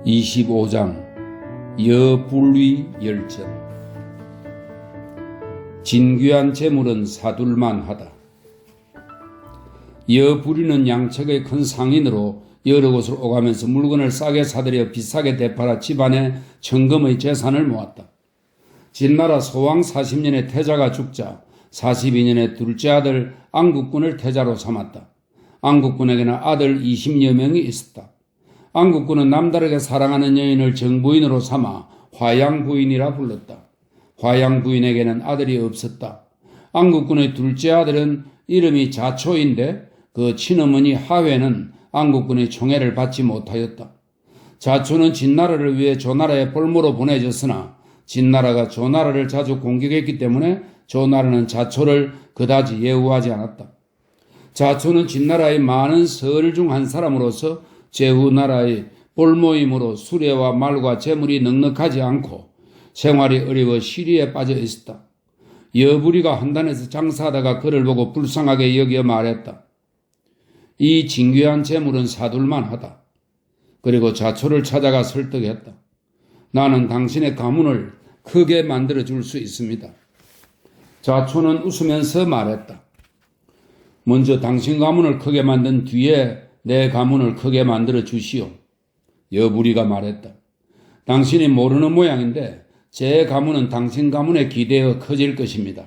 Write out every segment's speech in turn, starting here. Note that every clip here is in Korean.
25장 여불위 열전. 진귀한 재물은 사둘만 하다. 여불위는 양측의 큰 상인으로 여러 곳을 오가면서 물건을 싸게 사들여 비싸게 되팔아 집안에 천금의 재산을 모았다. 진나라 소왕 40년에 태자가 죽자 42년에 둘째 아들 안국군을 태자로 삼았다. 안국군에게는 아들 20여 명이 있었다. 안국군은 남다르게 사랑하는 여인을 정부인으로 삼아 화양부인이라 불렀다. 화양부인에게는 아들이 없었다. 안국군의 둘째 아들은 이름이 자초인데 그 친어머니 하회는 안국군의 총애를 받지 못하였다. 자초는 진나라를 위해 조나라에 볼모로 보내졌으나 진나라가 조나라를 자주 공격했기 때문에 조나라는 자초를 그다지 예우하지 않았다. 자초는 진나라의 많은 서을 중 한 사람으로서 제후나라의 볼모임으로 수레와 말과 재물이 넉넉하지 않고 생활이 어려워 시리에 빠져 있었다. 여부리가 한단에서 장사하다가 그를 보고 불쌍하게 여겨 말했다. 이 진귀한 재물은 사둘만 하다. 그리고 자초를 찾아가 설득했다. 나는 당신의 가문을 크게 만들어 줄 수 있습니다. 자초는 웃으면서 말했다. 먼저 당신 가문을 크게 만든 뒤에 내 가문을 크게 만들어 주시오. 여부리가 말했다. 당신이 모르는 모양인데 제 가문은 당신 가문에 기대어 커질 것입니다.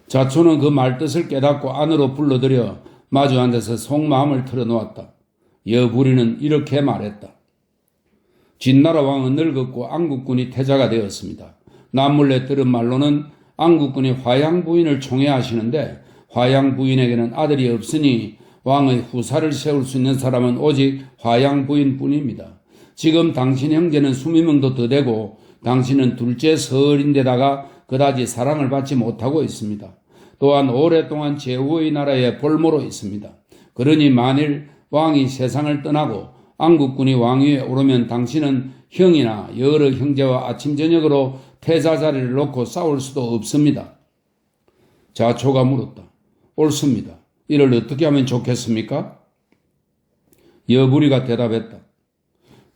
자초는 그 말뜻을 깨닫고 안으로 불러들여 마주 앉아서 속마음을 털어놓았다. 여부리는 이렇게 말했다. 진나라 왕은 늙었고 안국군이 태자가 되었습니다. 남몰래 들은 말로는 안국군이 화양부인을 총애하시는데 화양부인에게는 아들이 없으니 왕의 후사를 세울 수 있는 사람은 오직 화양부인뿐입니다. 지금 당신 형제는 20명도 더 되고 당신은 둘째 서얼인데다가 그다지 사랑을 받지 못하고 있습니다. 또한 오랫동안 제후의 나라에 볼모로 있습니다. 그러니 만일 왕이 세상을 떠나고 안국군이 왕위에 오르면 당신은 형이나 여러 형제와 아침 저녁으로 태자 자리를 놓고 싸울 수도 없습니다. 자초가 물었다. 옳습니다. 이를 어떻게 하면 좋겠습니까? 여부리가 대답했다.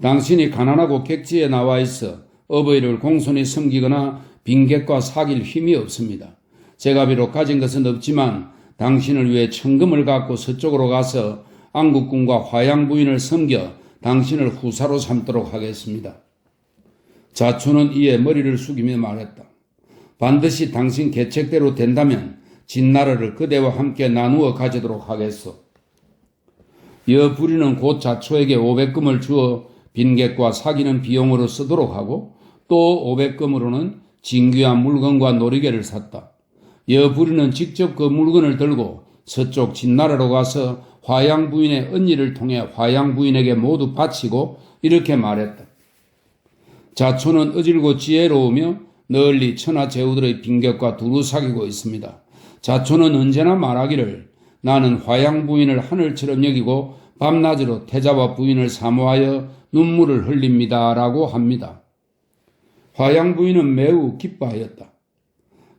당신이 가난하고 객지에 나와 있어 어버이를 공손히 섬기거나 빈객과 사귈 힘이 없습니다. 제가 비록 가진 것은 없지만 당신을 위해 천금을 갖고 서쪽으로 가서 안국군과 화양부인을 섬겨 당신을 후사로 삼도록 하겠습니다. 자초는 이에 머리를 숙이며 말했다. 반드시 당신 계책대로 된다면 진나라를 그대와 함께 나누어 가지도록 하겠소. 여부리는 곧 자초에게 500금을 주어 빈객과 사귀는 비용으로 쓰도록 하고 또 500금으로는 진귀한 물건과 놀이개를 샀다. 여부리는 직접 그 물건을 들고 서쪽 진나라로 가서 화양부인의 언니를 통해 화양부인에게 모두 바치고 이렇게 말했다. 자초는 어질고 지혜로우며 널리 천하제후들의 빈객과 두루 사귀고 있습니다. 자초는 언제나 말하기를 나는 화양부인을 하늘처럼 여기고 밤낮으로 태자와 부인을 사모하여 눈물을 흘립니다 라고 합니다. 화양부인은 매우 기뻐하였다.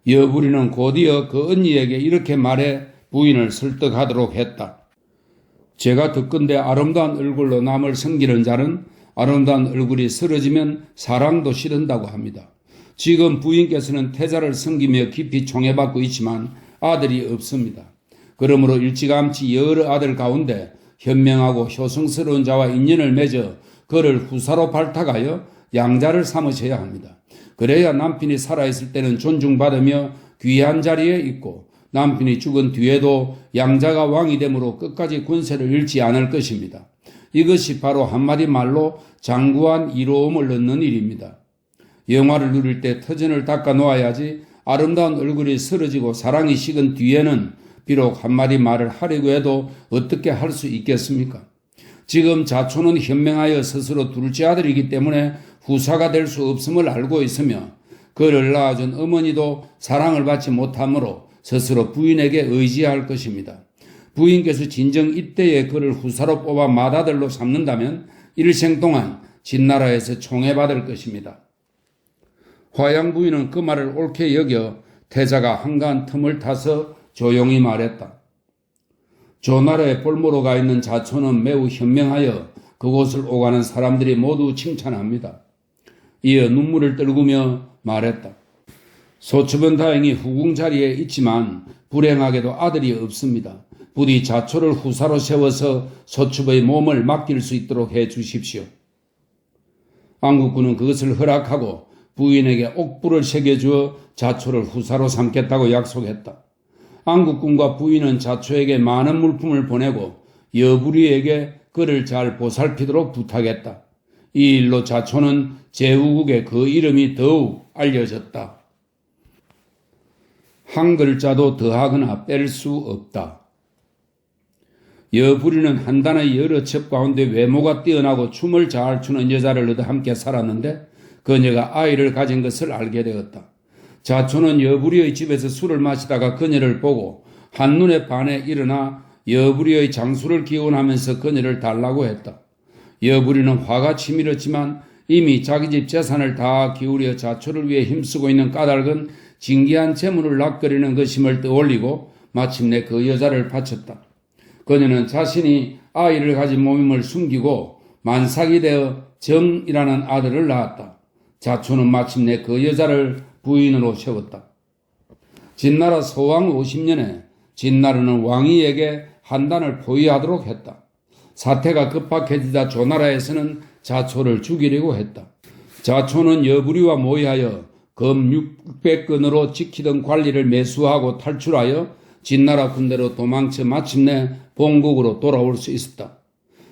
여부리는 곧이어 그 언니에게 이렇게 말해 부인을 설득하도록 했다. 제가 듣건대 아름다운 얼굴로 남을 섬기는 자는 아름다운 얼굴이 쓰러지면 사랑도 싫은다고 합니다. 지금 부인께서는 태자를 섬기며 깊이 총애받고 있지만 아들이 없습니다. 그러므로 일찌감치 여러 아들 가운데 현명하고 효성스러운 자와 인연을 맺어 그를 후사로 발탁하여 양자를 삼으셔야 합니다. 그래야 남편이 살아있을 때는 존중받으며 귀한 자리에 있고 남편이 죽은 뒤에도 양자가 왕이 되므로 끝까지 권세를 잃지 않을 것입니다. 이것이 바로 한마디 말로 장구한 이로움을 얻는 일입니다. 영화를 누릴 때 터전을 닦아 놓아야지 아름다운 얼굴이 쓰러지고 사랑이 식은 뒤에는 비록 한마디 말을 하려고 해도 어떻게 할 수 있겠습니까? 지금 자초는 현명하여 스스로 둘째 아들이기 때문에 후사가 될 수 없음을 알고 있으며 그를 낳아준 어머니도 사랑을 받지 못하므로 스스로 부인에게 의지할 것입니다. 부인께서 진정 이때에 그를 후사로 뽑아 맏아들로 삼는다면 일생 동안 진나라에서 총애받을 것입니다. 화양부인은 그 말을 옳게 여겨 태자가 한가한 틈을 타서 조용히 말했다. 조나라에 볼모로 가 있는 자초는 매우 현명하여 그곳을 오가는 사람들이 모두 칭찬합니다. 이어 눈물을 떨구며 말했다. 소첩은 다행히 후궁 자리에 있지만 불행하게도 아들이 없습니다. 부디 자초를 후사로 세워서 소첩의 몸을 맡길 수 있도록 해 주십시오. 안국군은 그것을 허락하고 부인에게 옥부를 새겨주어 자초를 후사로 삼겠다고 약속했다. 안국군과 부인은 자초에게 많은 물품을 보내고 여부리에게 그를 잘 보살피도록 부탁했다. 이 일로 자초는 제후국에 그 이름이 더욱 알려졌다. 한 글자도 더하거나 뺄 수 없다. 여부리는 한단의 여러 첩 가운데 외모가 뛰어나고 춤을 잘 추는 여자를 얻어 함께 살았는데 그녀가 아이를 가진 것을 알게 되었다. 자초는 여부리의 집에서 술을 마시다가 그녀를 보고 한눈에 반해 일어나 여부리의 장수를 기원하면서 그녀를 달라고 했다. 여부리는 화가 치밀었지만 이미 자기 집 재산을 다 기울여 자초를 위해 힘쓰고 있는 까닭은 진귀한 재물을 락거리는 것임을 떠올리고 마침내 그 여자를 바쳤다. 그녀는 자신이 아이를 가진 몸임을 숨기고 만삭이 되어 정이라는 아들을 낳았다. 자초는 마침내 그 여자를 부인으로 세웠다. 진나라 서왕 50년에 진나라는 왕위에게 한단을 포위하도록 했다. 사태가 급박해지자 조나라에서는 자초를 죽이려고 했다. 자초는 여부리와 모의하여 검 600건으로 지키던 관리를 매수하고 탈출하여 진나라 군대로 도망쳐 마침내 본국으로 돌아올 수 있었다.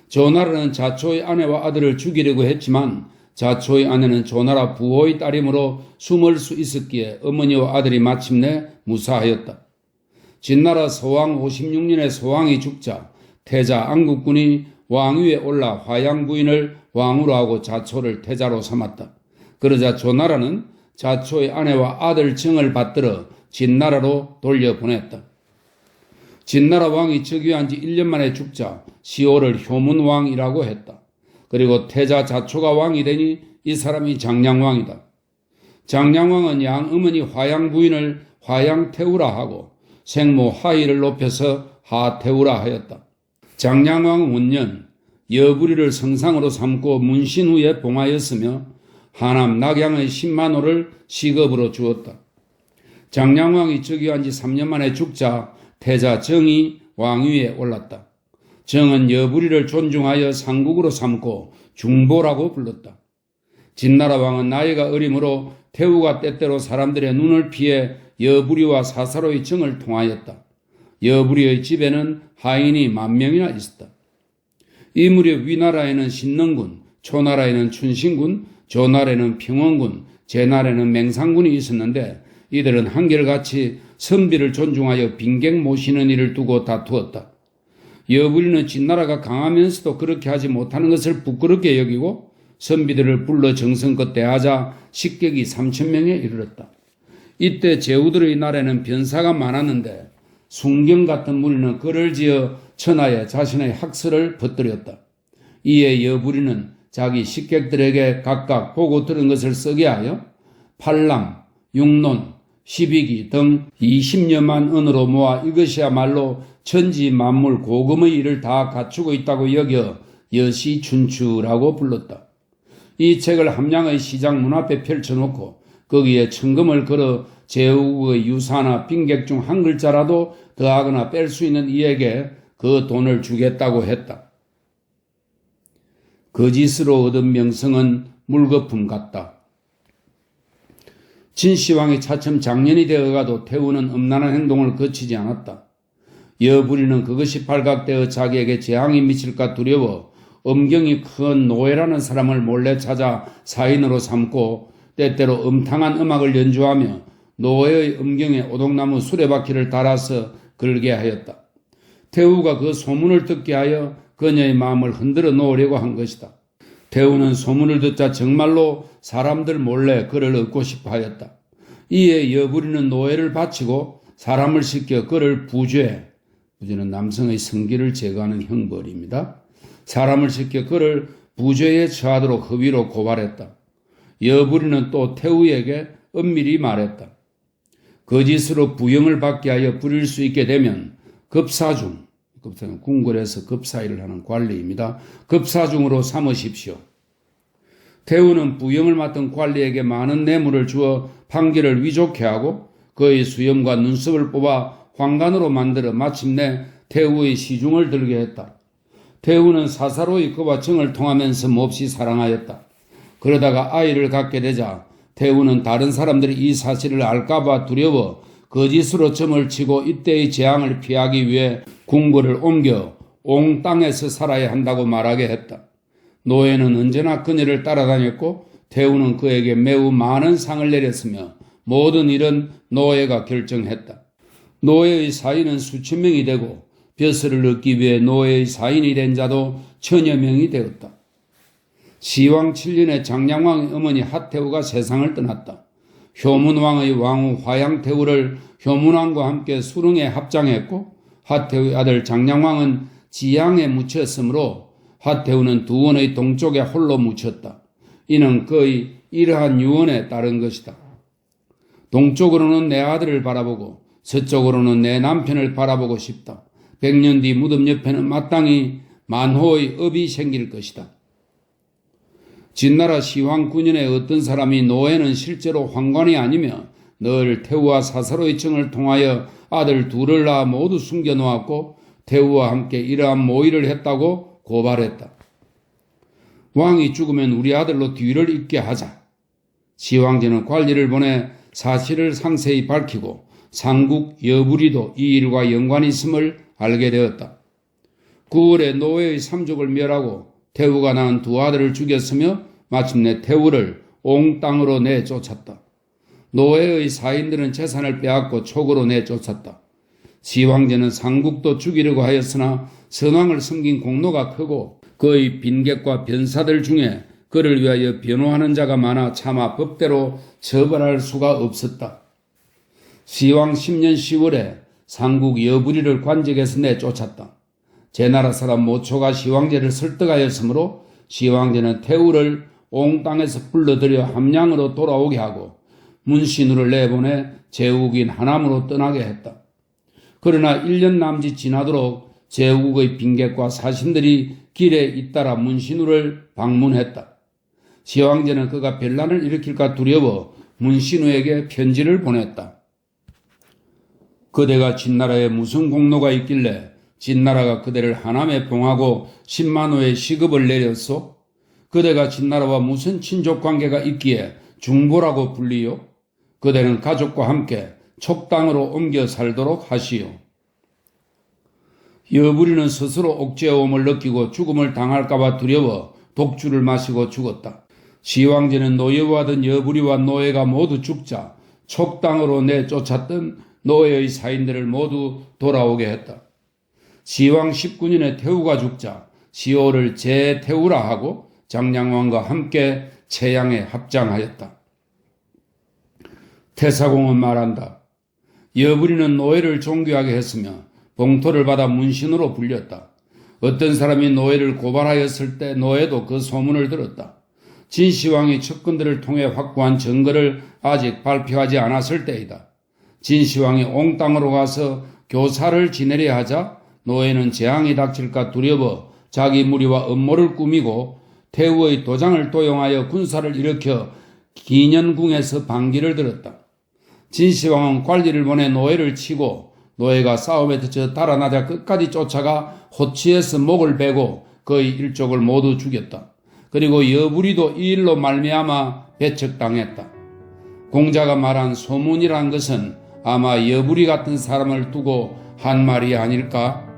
조나라는 자초의 아내와 아들을 죽이려고 했지만 자초의 아내는 조나라 부호의 딸이므로 숨을 수 있었기에 어머니와 아들이 마침내 무사하였다. 진나라 서왕 56년에 서왕이 죽자 태자 안국군이 왕위에 올라 화양 부인을 왕으로 하고 자초를 태자로 삼았다. 그러자 조나라는 자초의 아내와 아들 정을 받들어 진나라로 돌려보냈다. 진나라 왕이 즉위한 지 1년 만에 죽자 시호를 효문왕이라고 했다. 그리고 태자 자초가 왕이 되니 이 사람이 장량왕이다. 장량왕은 양어머니 화양 부인을 화양태우라 하고 생모 하희를 높여서 하태우라 하였다. 장량왕은 원년 여부리를 성상으로 삼고 문신 후에 봉하였으며 하남 낙양의 10만호를 시급으로 주었다. 장량왕이 즉위한 지 3년 만에 죽자 태자 정이 왕위에 올랐다. 정은 여부리를 존중하여 상국으로 삼고 중보라고 불렀다. 진나라 왕은 나이가 어리므로 태우가 때때로 사람들의 눈을 피해 여부리와 사사로이 정을 통하였다. 여부리의 집에는 하인이 10,000명이나 있었다. 이 무렵 위나라에는 신능군, 초나라에는 춘신군, 조나라에는 평원군, 제나라에는 맹상군이 있었는데 이들은 한결같이 선비를 존중하여 빈객 모시는 일을 두고 다투었다. 여부리는 진나라가 강하면서도 그렇게 하지 못하는 것을 부끄럽게 여기고 선비들을 불러 정성껏 대하자 식객이 3,000명에 이르렀다. 이때 제후들의 나라에는 변사가 많았는데 순경 같은 무리는 글을 지어 천하에 자신의 학설을 퍼뜨렸다. 이에 여부리는 자기 식객들에게 각각 보고 들은 것을 쓰게 하여 팔람, 육론, 12기 등 20여만 원으로 모아 이것이야말로 천지 만물 고금의 일을 다 갖추고 있다고 여겨 여시춘추라고 불렀다. 이 책을 함양의 시장 문 앞에 펼쳐놓고 거기에 천금을 걸어 제후국의 유사나 빈객 중 한 글자라도 더하거나 뺄 수 있는 이에게 그 돈을 주겠다고 했다. 거짓으로 얻은 명성은 물거품 같다. 진시황이 차츰 장년이 되어가도 태우는 음란한 행동을 거치지 않았다. 여부리는 그것이 발각되어 자기에게 재앙이 미칠까 두려워 엄경이 큰 노예라는 사람을 몰래 찾아 사인으로 삼고 때때로 음탕한 음악을 연주하며 노예의 음경에 오동나무 수레바퀴를 달아서 걸게 하였다. 태우가 그 소문을 듣게 하여 그녀의 마음을 흔들어 놓으려고 한 것이다. 태우는 소문을 듣자 정말로 사람들 몰래 그를 얻고 싶어 하였다. 이에 여부리는 노예를 바치고 사람을 시켜 그를 부죄, 부죄는 남성의 성기를 제거하는 형벌입니다. 사람을 시켜 그를 부죄에 처하도록 허위로 고발했다. 여부리는 또 태우에게 은밀히 말했다. 거짓으로 부영을 받게 하여 부릴 수 있게 되면 급사중, 궁궐에서 급사일을 하는 관리입니다. 급사중으로 삼으십시오. 태우는 부영을 맡은 관리에게 많은 뇌물을 주어 판결을 위족해 하고 그의 수염과 눈썹을 뽑아 황관으로 만들어 마침내 태우의 시중을 들게 했다. 태우는 사사로이 그와 정을 통하면서 몹시 사랑하였다. 그러다가 아이를 갖게 되자 태우는 다른 사람들이 이 사실을 알까봐 두려워 거짓으로 점을 치고 이때의 재앙을 피하기 위해 궁궐을 옮겨 온 땅에서 살아야 한다고 말하게 했다. 노예는 언제나 그녀를 따라다녔고 태우는 그에게 매우 많은 상을 내렸으며 모든 일은 노예가 결정했다. 노예의 사인은 수천 명이 되고 벼슬을 얻기 위해 노예의 사인이 된 자도 천여 명이 되었다. 시왕 7년에 장량왕의 어머니 핫태우가 세상을 떠났다. 효문왕의 왕후 화양태우를 효문왕과 함께 수릉에 합장했고 핫태우의 아들 장량왕은 지양에 묻혔으므로 핫태우는 두 원의 동쪽에 홀로 묻혔다. 이는 그의 이러한 유언에 따른 것이다. 동쪽으로는 내 아들을 바라보고 서쪽으로는 내 남편을 바라보고 싶다. 100년 뒤 무덤 옆에는 마땅히 만호의 업이 생길 것이다. 진나라 시황 9년에 어떤 사람이 노예는 실제로 황관이 아니며 늘 태우와 사사로의 정을 통하여 아들 둘을 낳아 모두 숨겨놓았고 태우와 함께 이러한 모의를 했다고 고발했다. 왕이 죽으면 우리 아들로 뒤를 잇게 하자. 시황제는 관리를 보내 사실을 상세히 밝히고 상국 여부리도 이 일과 연관이 있음을 알게 되었다. 9월에 노예의 삼족을 멸하고 태우가 낳은 두 아들을 죽였으며 마침내 태우를 온 땅으로 내쫓았다. 노예의 사인들은 재산을 빼앗고 촉으로 내쫓았다. 시황제는 상국도 죽이려고 하였으나 선왕을 섬긴 공로가 크고 그의 빈객과 변사들 중에 그를 위하여 변호하는 자가 많아 차마 법대로 처벌할 수가 없었다. 시왕 10년 10월에 상국 여부리를 관직에서 내쫓았다. 제나라 사람 모초가 시황제를 설득하였으므로 시황제는 태우를 온 땅에서 불러들여 함양으로 돌아오게 하고 문신우를 내보내 제국인 하남으로 떠나게 했다. 그러나 1년 남짓 지나도록 제국의 빈객과 사신들이 길에 잇따라 문신우를 방문했다. 시황제는 그가 변란을 일으킬까 두려워 문신우에게 편지를 보냈다. 그대가 진나라에 무슨 공로가 있길래 진나라가 그대를 하남에 봉하고 10만 호의 시급을 내렸소? 그대가 진나라와 무슨 친족 관계가 있기에 중보라고 불리요? 그대는 가족과 함께 촉당으로 옮겨 살도록 하시오. 여부리는 스스로 옥죄어옴을 느끼고 죽음을 당할까봐 두려워 독주를 마시고 죽었다. 시황제는 노예와던 여부리와 노예가 모두 죽자 촉당으로 내쫓았던 노예의 사인들을 모두 돌아오게 했다. 시왕 19년에 태우가 죽자 시호를 재태우라 하고 장량왕과 함께 채양에 합장하였다. 태사공은 말한다. 여부리는 노예를 존귀하게 했으며 봉토를 받아 문신으로 불렸다. 어떤 사람이 노예를 고발하였을 때 노예도 그 소문을 들었다. 진시황이 측근들을 통해 확보한 증거를 아직 발표하지 않았을 때이다. 진시황이 온 땅으로 가서 교사를 지내려 하자 노예는 재앙이 닥칠까 두려워 자기 무리와 음모를 꾸미고 태우의 도장을 도용하여 군사를 일으켜 기년궁에서 반기를 들었다. 진시황은 관리를 보내 노예를 치고 노예가 싸움에 그쳐 달아나자 끝까지 쫓아가 호치에서 목을 베고 그의 일족을 모두 죽였다. 그리고 여부리도 이 일로 말미암아 배척당했다. 공자가 말한 소문이란 것은 아마 여부리 같은 사람을 두고 한 말이 아닐까?